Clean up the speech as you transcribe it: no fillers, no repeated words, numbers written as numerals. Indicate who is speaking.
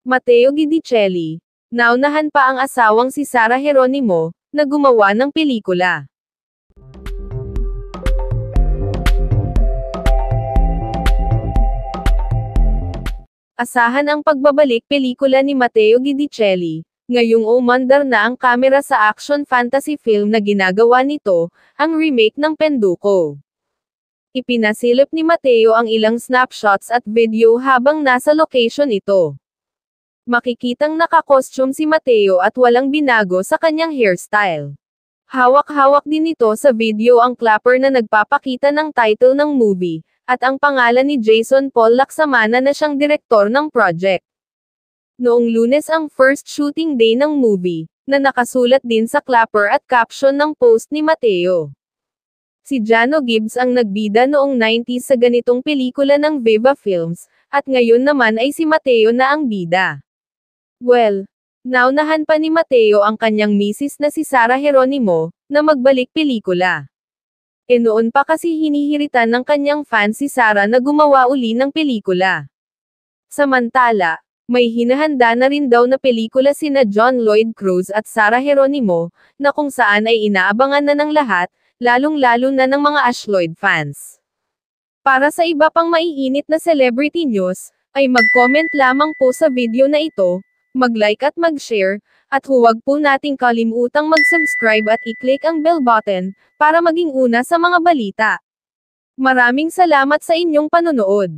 Speaker 1: Matteo Guidicelli. Naunahan pa ang asawang si Sara Geronimo, na gumawa ng pelikula. Asahan ang pagbabalik pelikula ni Matteo Guidicelli. Ngayong umandar na ang kamera sa action fantasy film na ginagawa nito, ang remake ng Penduko. Ipinasilip ni Matteo ang ilang snapshots at video habang nasa location ito. Makikitang naka-costume si Matteo at walang binago sa kanyang hairstyle. Hawak-hawak din ito sa video ang clapper na nagpapakita ng title ng movie, at ang pangalan ni Jason Paul Laksamana na siyang direktor ng project. Noong Lunes ang first shooting day ng movie, na nakasulat din sa clapper at caption ng post ni Matteo. Si Jano Gibbs ang nagbida noong 90s sa ganitong pelikula ng Viva Films, at ngayon naman ay si Matteo na ang bida. Well, naunahan pa ni Matteo ang kanyang misis na si Sara Geronimo, na magbalik pelikula. Noon pa kasi hinihiritan ng kanyang fans si Sara na gumawa uli ng pelikula. Samantala, may hinahanda na rin daw na pelikula sina John Lloyd Cruz at Sara Geronimo, na kung saan ay inaabangan na ng lahat, lalong-lalo na ng mga Ashloyd fans. Para sa iba pang maiinit na celebrity news, ay mag-comment lamang po sa video na ito, mag-like at mag-share, at huwag po nating kalimutang mag-subscribe at i-click ang bell button, para maging una sa mga balita. Maraming salamat sa inyong panonood.